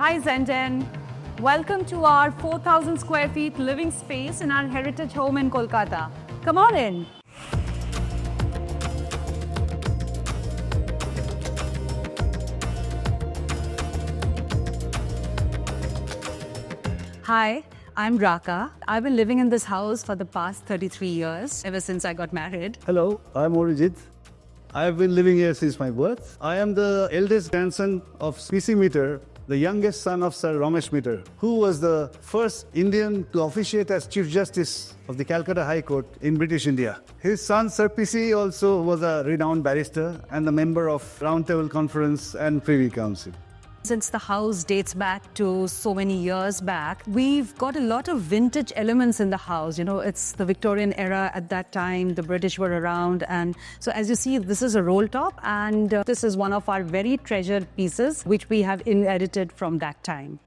Hi Zenden. Welcome to our 4,000 square feet living space in our heritage home in Kolkata. Come on in. Hi, I'm Raka. I've been living in this house for the past 33 years, ever since I got married. Hello, I'm Arijit. I have been living here since my birth. I am the eldest grandson of PC Mitter, the youngest son of Sir Romesh Mitter, who was the first Indian to officiate as Chief Justice of the Calcutta High Court in British India. His son Sir PC also was a renowned barrister and a member of Round Table Conference and Privy Council. Since the house dates back to so many years back, we've got a lot of vintage elements in the house. You know, it's the Victorian era at that time, the British were around. And so as you see, this is a roll top and this is one of our very treasured pieces, which we have inherited from that time.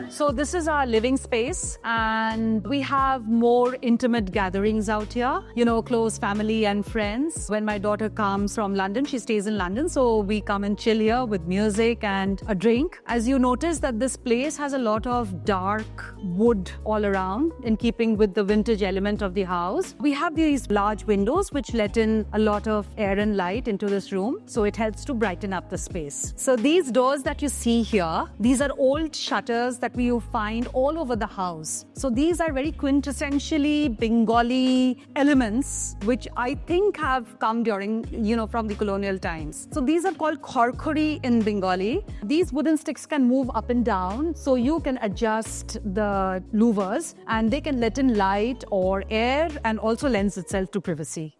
So this is our living space and we have more intimate gatherings out here, you know, close family and friends. When my daughter comes from London, she stays in London, so we come and chill here with music and a drink. As you notice that this place has a lot of dark wood all around in keeping with the vintage element of the house. We have these large windows which let in a lot of air and light into this room, so it helps to brighten up the space. So these doors that you see here, these are old shutters that you find all over the house. So these are very quintessentially Bengali elements which I think have come during, you know, from the colonial times. So these are called khorkhori in Bengali. These wooden sticks can move up and down, so you can adjust the louvers and they can let in light or air and also lends itself to privacy.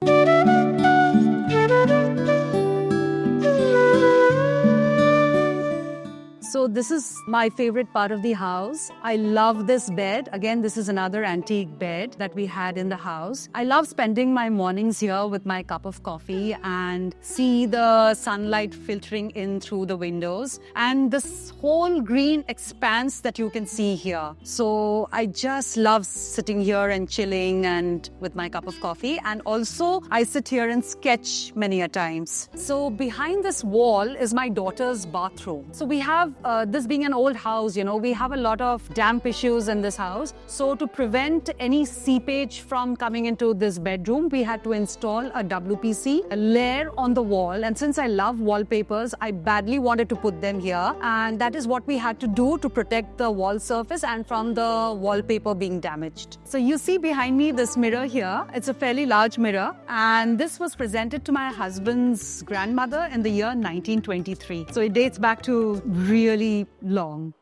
So this is my favorite part of the house. I love this bed. Again, this is another antique bed that we had in the house. I love spending my mornings here with my cup of coffee and see the sunlight filtering in through the windows and this whole green expanse that you can see here. So I just love sitting here and chilling and with my cup of coffee, and also I sit here and sketch many a times. So behind this wall is my daughter's bathroom. So we have this being an old house, you know, we have a lot of damp issues in this house. So to prevent any seepage from coming into this bedroom, we had to install a WPC, a layer on the wall. And since I love wallpapers, I badly wanted to put them here. And that is what we had to do to protect the wall surface and from the wallpaper being damaged. So you see behind me this mirror here. It's a fairly large mirror. And this was presented to my husband's grandmother in the year 1923. So it dates back to really long.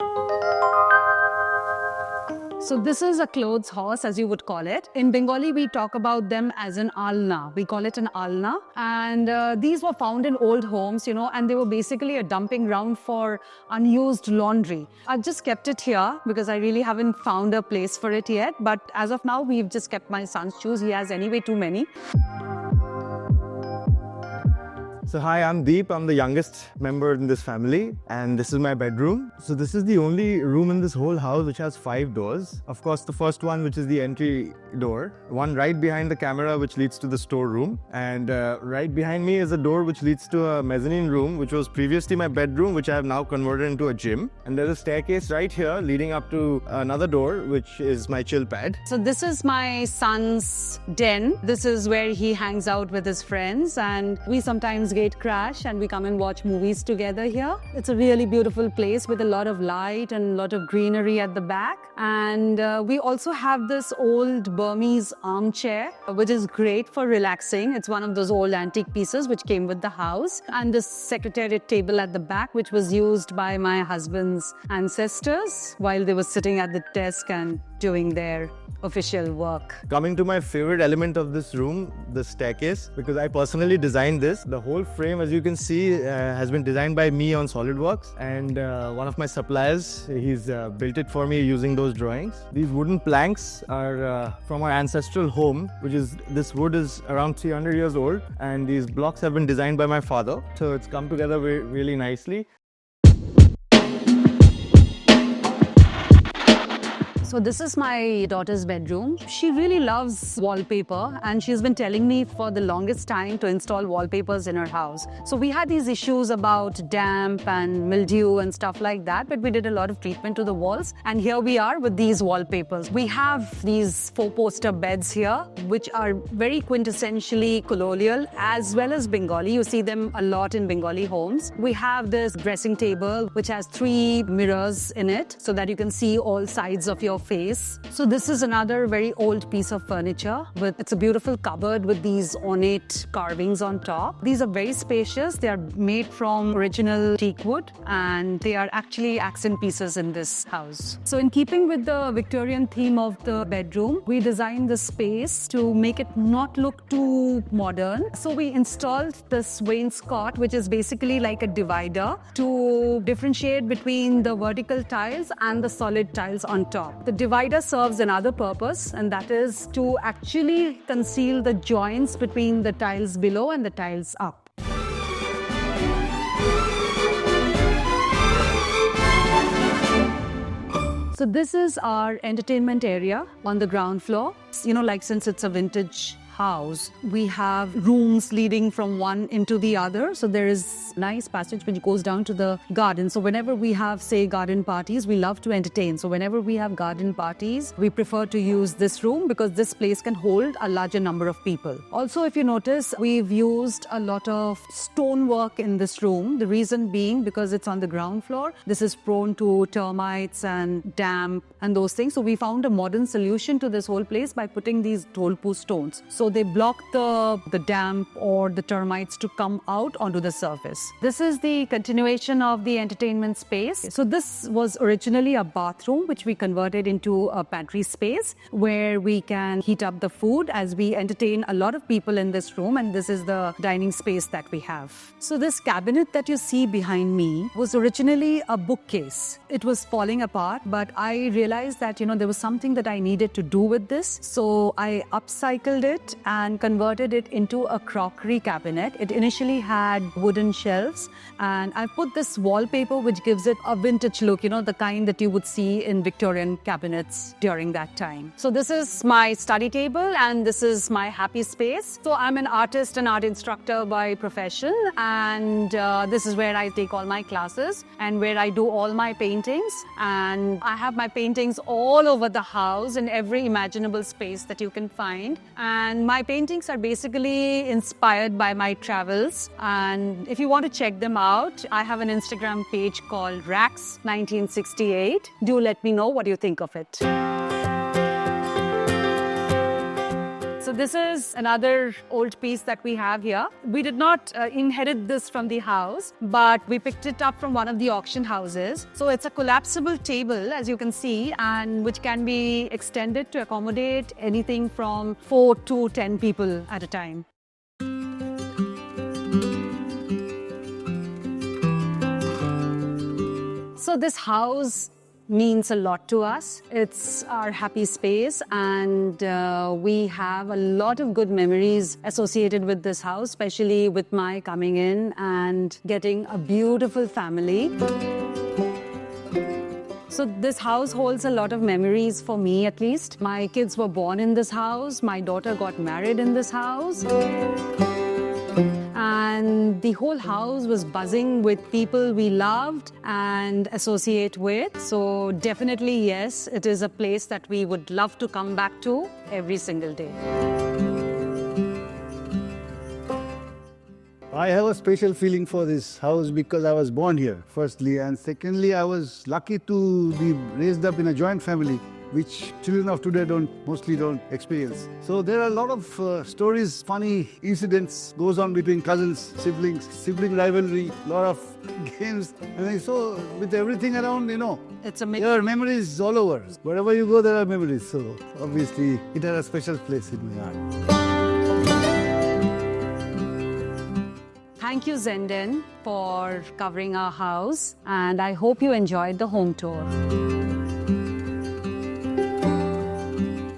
So this is a clothes horse, as you would call it. In Bengali, we talk about them as an alna. We call it an alna. And these were found in old homes, you know, and they were basically a dumping ground for unused laundry. I've just kept it here because I really haven't found a place for it yet. But as of now, we've just kept my son's shoes. He has anyway too many. So hi, I'm Deep. I'm the youngest member in this family and this is my bedroom. So this is the only room in this whole house which has 5 doors. Of course, the first one, which is the entry door. One right behind the camera, which leads to the storeroom. And right behind me is a door which leads to a mezzanine room, which was previously my bedroom, which I have now converted into a gym. And there's a staircase right here leading up to another door, which is my chill pad. So this is my son's den. This is where he hangs out with his friends, and we sometimes crash and we come and watch movies together here. It's a really beautiful place with a lot of light and a lot of greenery at the back. And we also have this old Burmese armchair, which is great for relaxing. It's one of those old antique pieces which came with the house. And this secretariat table at the back, which was used by my husband's ancestors while they were sitting at the desk and doing their official work. Coming to my favorite element of this room, the staircase, because I personally designed this. The whole frame, as you can see, has been designed by me on SolidWorks, and one of my suppliers, he's built it for me using those drawings. These wooden planks are from our ancestral home, which is, this wood is around 300 years old, and these blocks have been designed by my father. So it's come together really nicely. So this is my daughter's bedroom. She really loves wallpaper and she's been telling me for the longest time to install wallpapers in her house. So we had these issues about damp and mildew and stuff like that, but we did a lot of treatment to the walls. And here we are with these wallpapers. We have these 4-poster beds here, which are very quintessentially colonial as well as Bengali. You see them a lot in Bengali homes. We have this dressing table, which has 3 mirrors in it so that you can see all sides of your face. So this is another very old piece of furniture. It's a beautiful cupboard with these ornate carvings on top. These are very spacious. They are made from original teak wood and they are actually accent pieces in this house. So in keeping with the Victorian theme of the bedroom, we designed the space to make it not look too modern. So we installed this wainscot, which is basically like a divider to differentiate between the vertical tiles and the solid tiles on top. The divider serves another purpose, and that is to actually conceal the joints between the tiles below and the tiles up. So this is our entertainment area on the ground floor. Since it's a vintage house, we have rooms leading from one into the other. So there is a nice passage which goes down to the garden. So whenever we have, say, garden parties, we love to entertain. So whenever we have garden parties, we prefer to use this room because this place can hold a larger number of people. Also, if you notice, we've used a lot of stonework in this room. The reason being because it's on the ground floor. This is prone to termites and damp and those things. So we found a modern solution to this whole place by putting these tolpu stones. So they block the damp or the termites to come out onto the surface. This is the continuation of the entertainment space. So this was originally a bathroom, which we converted into a pantry space where we can heat up the food as we entertain a lot of people in this room. And this is the dining space that we have. So this cabinet that you see behind me was originally a bookcase. It was falling apart, but I realized that, there was something that I needed to do with this. So I upcycled it and converted it into a crockery cabinet. It initially had wooden shelves and I put this wallpaper which gives it a vintage look, the kind that you would see in Victorian cabinets during that time. So this is my study table and this is my happy space. So I'm an artist and art instructor by profession and this is where I take all my classes and where I do all my paintings, and I have my paintings all over the house in every imaginable space that you can find. And my paintings are basically inspired by my travels, and if you want to check them out, I have an Instagram page called Rax1968. Do let me know what you think of it. So this is another old piece that we have here. We did not inherit this from the house, but we picked it up from one of the auction houses. So it's a collapsible table, as you can see, and which can be extended to accommodate anything from 4 to 10 people at a time. So this house means a lot to us. It's our happy space, and we have a lot of good memories associated with this house, especially with my coming in and getting a beautiful family. So this house holds a lot of memories for me, at least. My kids were born in this house. My daughter got married in this house. And the whole house was buzzing with people we loved and associate with. So definitely, yes, it is a place that we would love to come back to every single day. I have a special feeling for this house because I was born here, firstly. And secondly, I was lucky to be raised up in a joint family, which children of today mostly don't experience. So there are a lot of stories, funny incidents goes on between cousins, siblings, sibling rivalry, a lot of games. And so with everything around, there are memories all over. Wherever you go, there are memories. So obviously, it has a special place in my heart. Thank you, Zenden, for covering our house, and I hope you enjoyed the home tour.